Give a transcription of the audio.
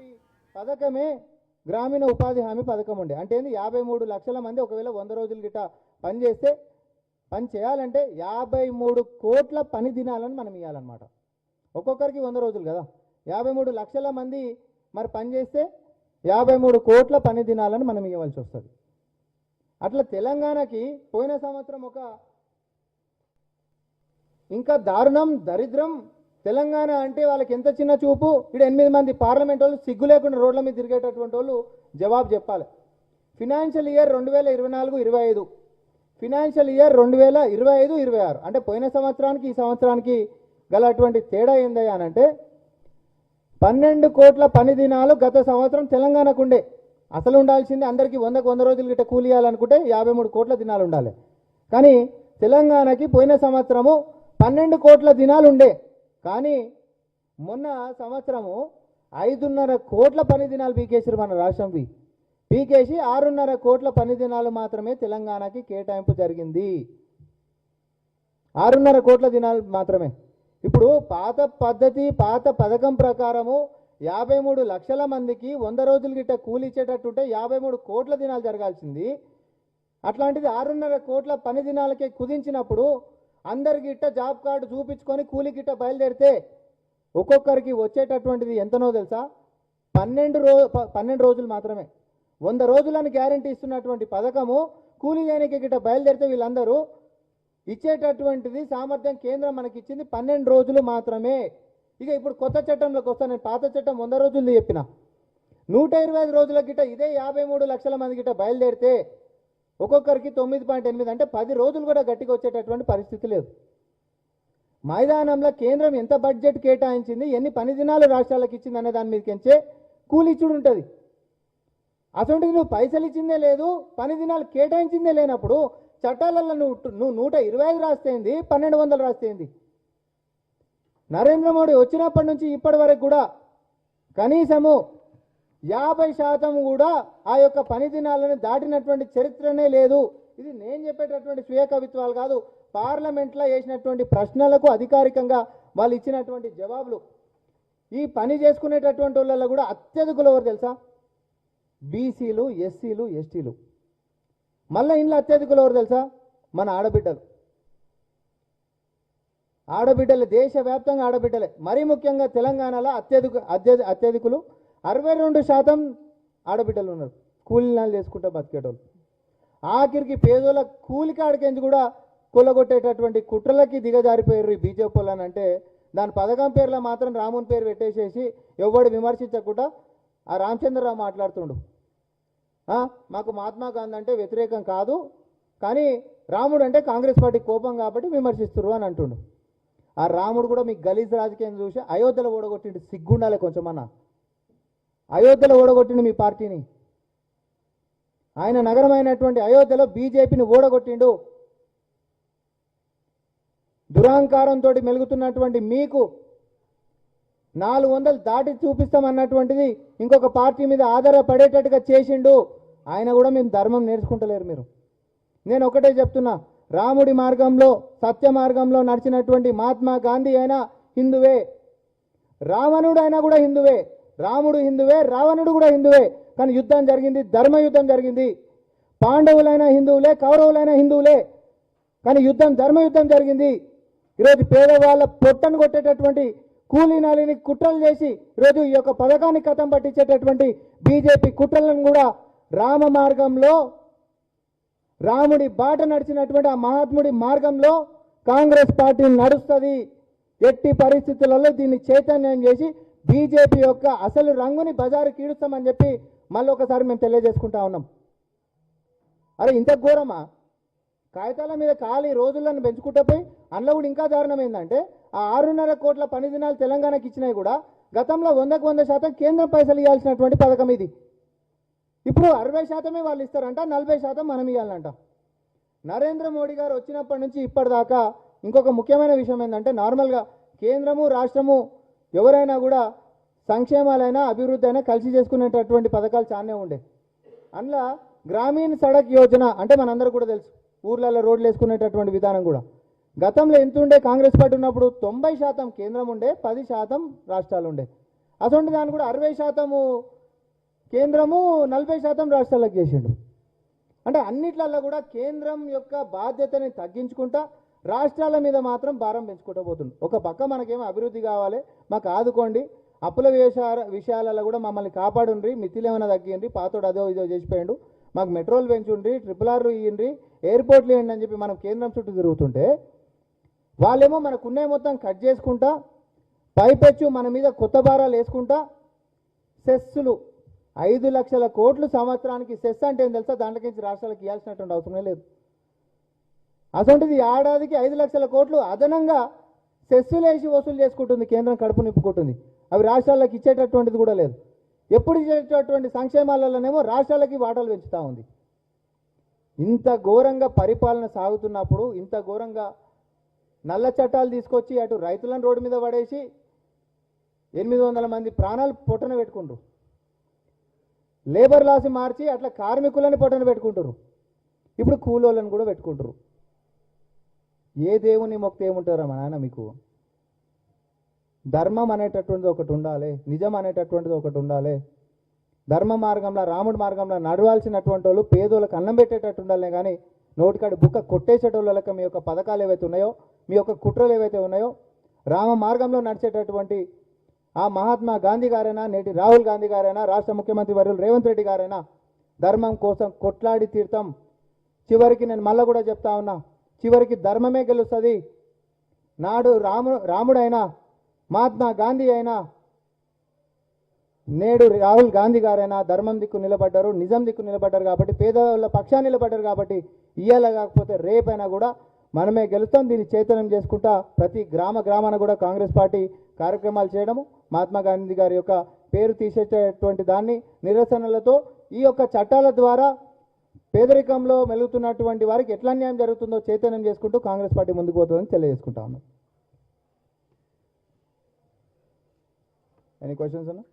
చేసినటువంటి పథకమే గ్రామీణ ఉపాధి హామీ పథకం ఉండే. అంటే ఏంది 53 లక్షల మంది ఒకవేళ 100 రోజులు గిట్ట పని చేస్తే పని చేయాలంటే 53 కోట్ల పని దినాలను మనం ఇవ్వాలన్నమాట. ఒక్కొక్కరికి 100 రోజులు కదా, 53 లక్షల మంది మరి పని చేస్తే 53 కోట్ల పని దినాలను మనం ఇవ్వాల్సి వస్తుంది. అట్లా తెలంగాణకి పోయిన సంవత్సరం ఒక ఇంకా దారుణం దరిద్రం. తెలంగాణ అంటే వాళ్ళకి ఎంత చిన్న చూపు. ఇక్కడ 8 మంది పార్లమెంట్ వాళ్ళు సిగ్గు లేకుండా రోడ్ల మీద తిరిగేటటువంటి వాళ్ళు జవాబు చెప్పాలి. ఫినాన్షియల్ ఇయర్ 2024-25, ఫినాన్షియల్ ఇయర్ 2025-26 అంటే పోయిన సంవత్సరానికి ఈ సంవత్సరానికి గల అటువంటి తేడా ఏందయ్యా అనంటే 12 కోట్ల పని దినాలు గత సంవత్సరం తెలంగాణకు ఉండే. అసలు ఉండాల్సింది అందరికీ 100 రోజులు గిట్ట కూలి ఇవ్వాలనుకుంటే 53 కోట్ల దినాలు ఉండాలి. కానీ తెలంగాణకి పోయిన సంవత్సరము 12 కోట్ల దినాలు ఉండే. కానీ మొన్న సంవత్సరము 5.5 కోట్ల పని దినాలు పీకేసారు మన రాష్ట్రంవి. పీకేసి 6.5 కోట్ల పని దినాలు మాత్రమే తెలంగాణకి కేటాయింపు జరిగింది. 6.5 కోట్ల దినాలు మాత్రమే. ఇప్పుడు పాత పద్ధతి పాత పథకం ప్రకారము 53 లక్షల మందికి 100 రోజులు గిట్ట కూలి ఇచ్చేటట్టుంటే 53 కోట్ల దినాలు జరగాల్సింది. అట్లాంటిది 6.5 కోట్ల పని దినాలకే కుదించినప్పుడు అందరికి గిట్ట జాబ్ కార్డు చూపించుకొని కూలి గిట్ట బయలుదేరితే ఒక్కొక్కరికి వచ్చేటటువంటిది ఎంతనో తెలుసా? 12 రోజులు మాత్రమే. 100 రోజులని గ్యారంటీ ఇస్తున్నటువంటి పథకము కూలి చేయడానికి గిట్ట బయలుదేరితే వీళ్ళందరూ ఇచ్చేటటువంటిది సామర్థ్యం కేంద్రం మనకి ఇచ్చింది 12 రోజులు మాత్రమే. ఇక ఇప్పుడు కొత్త చట్టంలోకి వస్తాను. నేను పాత చట్టం 100 రోజులు చెప్పిన 125 రోజుల గిట్ట ఇదే 53 లక్షల మంది గిట్ట బయలుదేరితే ఒక్కొక్కరికి 9.8 అంటే 10 రోజులు కూడా గట్టిగా వచ్చేటటువంటి పరిస్థితి లేదు. మైదానంలో కేంద్రం ఎంత బడ్జెట్ కేటాయించింది, ఎన్ని పని దినాలు రాష్ట్రాలకు ఇచ్చింది అనే దాని మీద కెంచే కూలి ఇచ్చుడు ఉంటుంది. అటువంటిది నువ్వు పైసలు ఇచ్చిందే లేదు, పని దినాలు కేటాయించిందే లేనప్పుడు చట్టాలలో నువ్వు 125 రాస్తేంది, 1200 రాస్తేంది. నరేంద్ర మోడీ వచ్చినప్పటి నుంచి ఇప్పటి వరకు కూడా కనీసము 50% కూడా ఆ యొక్క పని దినాలను దాటినటువంటి చరిత్రనే లేదు. ఇది నేను చెప్పేటటువంటి స్వీయ కవిత్వాలు కాదు, పార్లమెంట్లో వేసినటువంటి ప్రశ్నలకు అధికారికంగా వాళ్ళు ఇచ్చినటువంటి జవాబులు. ఈ పని చేసుకునేటటువంటి వాళ్ళలో కూడా అత్యధికులు ఎవరు తెలుసా? బీసీలు, ఎస్సీలు, ఎస్టీలు. మళ్ళీ ఇంట్లో అత్యధికులు ఎవరు తెలుసా? మన ఆడబిడ్డలు. ఆడబిడ్డలు దేశవ్యాప్తంగా ఆడబిడ్డలే. మరీ ముఖ్యంగా తెలంగాణలో అత్యధికులు 62% ఆడబిడ్డలు ఉన్నారు. కూలీనాలు చేసుకుంటూ బతికేటోళ్ళు. ఆఖరికి పేదోళ్ళ కూలి కాడికెంచి కూడా కొల్లగొట్టేటటువంటి కుట్రలకి దిగజారిపోయారు ఈ బీజేపీ వాళ్ళని. అంటే దాని పథకం పేర్లో మాత్రం రాముని పేరు పెట్టేసేసి ఎవడు విమర్శించకుండా ఆ రామచంద్రరావు మాట్లాడుతుండు. మాకు మహాత్మా గాంధీ అంటే వ్యతిరేకం కాదు, కానీ రాముడు అంటే కాంగ్రెస్ పార్టీ కోపం కాబట్టి విమర్శిస్తున్నారు అని అంటుండు. ఆ రాముడు కూడా మీ గలీజ్ రాజకీయం చూసి అయోధ్యలో ఓడగొట్టిండు. సిగ్గుండాలి కొంచెమన్నా. అయోధ్యలో ఓడగొట్టిండు మీ పార్టీని. ఆయన నగరమైనటువంటి అయోధ్యలో బీజేపీని ఓడగొట్టిండు. దురహంకారంతో మెలుగుతున్నటువంటి మీకు 400 దాటి చూపిస్తామన్నటువంటిది ఇంకొక పార్టీ మీద ఆధారపడేటట్టుగా చేసిండు. ఆయన కూడా మేము ధర్మం నేర్చుకుంటలేరు మీరు. నేను ఒకటే చెప్తున్నా, రాముడి మార్గంలో సత్య మార్గంలో నడిచినటువంటి మహాత్మా గాంధీ అయినా హిందువే, రావణుడు అయినా కూడా హిందువే. రాముడు హిందువే, రావణుడు కూడా హిందువే. కానీ యుద్ధం జరిగింది, ధర్మయుద్ధం జరిగింది. పాండవులైనా హిందువులే, కౌరవులైనా హిందువులే, కానీ యుద్ధం ధర్మయుద్ధం జరిగింది. ఈరోజు పేదవాళ్ళ పొట్టను కొట్టేటటువంటి కూలీనాలిని కుట్రలు చేసి ఈరోజు ఈ యొక్క పథకాన్ని కథం పట్టించేటటువంటి బీజేపీ కుట్రలను కూడా రామ మార్గంలో రాముడి బాట నడిచినటువంటి ఆ మహాత్ముడి మార్గంలో కాంగ్రెస్ పార్టీ నడుస్తుంది. ఎట్టి పరిస్థితులలో దీన్ని చైతన్యం చేసి బీజేపీ యొక్క అసలు రంగుని బజారు కీడుస్తామని చెప్పి మళ్ళీ ఒకసారి మేము తెలియజేసుకుంటా ఉన్నాం. అరే ఇంత ఘోరమా? కాగితాల మీద ఖాళీ రోజులను పెంచుకుంటే పోయి అందులో కూడా ఇంకా దారుణం ఏంటంటే ఆ 6.5 కోట్ల పని దినాలు తెలంగాణకి ఇచ్చినాయి కూడా గతంలో 100% కేంద్రం పైసలు ఇవ్వాల్సినటువంటి పథకం ఇది. ఇప్పుడు 60% వాళ్ళు ఇస్తారంట, 40% మనం ఇవ్వాలంట. నరేంద్ర మోడీ గారు వచ్చినప్పటి నుంచి ఇప్పటిదాకా ఇంకొక ముఖ్యమైన విషయం ఏంటంటే, నార్మల్గా కేంద్రము రాష్ట్రము ఎవరైనా కూడా సంక్షేమాలైనా అభివృద్ధి అయినా కలిసి చేసుకునేటటువంటి పథకాలు చాలానే ఉండే. అందులో గ్రామీణ సడక్ యోజన అంటే మనందరూ కూడా తెలుసు, ఊర్లలో రోడ్లు వేసుకునేటటువంటి విధానం కూడా గతంలో ఎంత ఉండే? కాంగ్రెస్ పార్టీ ఉన్నప్పుడు 90% కేంద్రం ఉండే, 10% రాష్ట్రాలు ఉండే. అటువంటి దాన్ని కూడా 60% కేంద్రము 40% రాష్ట్రాలకు చేసిండు. అంటే అన్నిట్లల్లో కూడా కేంద్రం యొక్క బాధ్యతని తగ్గించుకుంటా రాష్ట్రాల మీద మాత్రం భారం పెంచుకుంటూ పోతుంది. ఒక పక్క మనకేమో అభివృద్ధి కావాలి, మాకు ఆదుకోండి, అప్పుల విషయాలలో కూడా మమ్మల్ని కాపాడుండ్రి, మితిలు ఏమైనా తగ్గిండ్రి, పాతోడు అదో ఇదో చేసిపోయిండు, మాకు మెట్రోలు పెంచుండ్రి, RRR ఇయ్యండి, ఎయిర్పోర్ట్లు ఇవ్వండి అని చెప్పి మనం కేంద్రం చుట్టూ తిరుగుతుంటే వాళ్ళేమో మనకున్నే మొత్తం కట్ చేసుకుంటా పైపెచ్చు మన మీద కొత్త భారాలు వేసుకుంటా సెస్సులు 5 లక్షల కోట్లు సంవత్సరానికి సెస్ అంటే ఏం తెలుసా? దాంట్లోకించి రాష్ట్రాలకు ఇవ్వాల్సినటువంటి అవసరమే లేదు. అసొంటిది ఏడాదికి 5 లక్షల కోట్లు అదనంగా సెస్సులు వేసి వసూలు చేసుకుంటుంది కేంద్రం, కడుపు నింపుకుంటుంది. అవి రాష్ట్రాలకు ఇచ్చేటటువంటిది కూడా లేదు. ఎప్పుడు ఇచ్చేటటువంటి సంక్షేమాలలోనేమో రాష్ట్రాలకి వాటాలు పెంచుతూ ఉంది. ఇంత ఘోరంగా పరిపాలన సాగుతున్నప్పుడు, ఇంత ఘోరంగా నల్ల చట్టాలు తీసుకొచ్చి అటు రైతులను రోడ్డు మీద పడేసి 800 మంది ప్రాణాలు పొట్టన పెట్టుకుంటారు, లేబర్ లాస్ మార్చి అట్లా కార్మికులని పొట్టన పెట్టుకుంటారు, ఇప్పుడు కూలోళ్ళని కూడా పెట్టుకుంటారు. ఏ దేవుని మొక్త ఏముంటారా మా నాన్న? మీకు ధర్మం అనేటటువంటిది ఒకటి ఉండాలి, నిజం అనేటటువంటిది ఒకటి ఉండాలి. ధర్మ మార్గంలో రాముడి మార్గంలో నడవాల్సినటువంటి వాళ్ళు పేదోళ్ళకి అన్నం పెట్టేటట్టు ఉండాలనే కానీ నోటికాడి బుక్క కొట్టేసేటోళ్ళకి మీ యొక్క పథకాలు ఏవైతే ఉన్నాయో, మీ యొక్క కుట్రలు ఏవైతే ఉన్నాయో, రామ మార్గంలో నడిచేటటువంటి ఆ మహాత్మా గాంధీ గారైనా, నేటి రాహుల్ గాంధీ గారైనా, రాష్ట్ర ముఖ్యమంత్రి వర్యులు రేవంత్ రెడ్డి గారైనా ధర్మం కోసం కొట్లాడి తీర్థం. చివరికి నేను మళ్ళీ కూడా చెప్తా ఉన్నా, చివరికి ధర్మమే గెలుస్తుంది. నాడు రాముడైనా, మహాత్మా గాంధీ అయినా, నేడు రాహుల్ గాంధీ గారైనా ధర్మం దిక్కు నిలబడ్డారు, నిజం దిక్కు నిలబడ్డారు. కాబట్టి పేదవాళ్ళ పక్షాన్ని నిలబడ్డారు. కాబట్టి ఇయ్యాల కాకపోతే రేపైనా కూడా మనమే గెలుస్తాం. దీన్ని చైతన్యం చేసుకుంటా ప్రతి గ్రామాన కూడా కాంగ్రెస్ పార్టీ కార్యక్రమాలు చేయడము, మహాత్మా గాంధీ గారి యొక్క పేరు తీసేటటువంటి దాన్ని నిరసనలతో ఈ యొక్క చట్టాల ద్వారా పేదరికంలో మెలుగుతున్నటువంటి వారికి ఎట్లా అన్యాయం జరుగుతుందో చైతన్యం చేసుకుంటూ కాంగ్రెస్ పార్టీ ముందుకు పోతుందని తెలియజేసుకుంటా ఉన్నాం. ఎనీ క్వశ్చన్స్ అన్నా?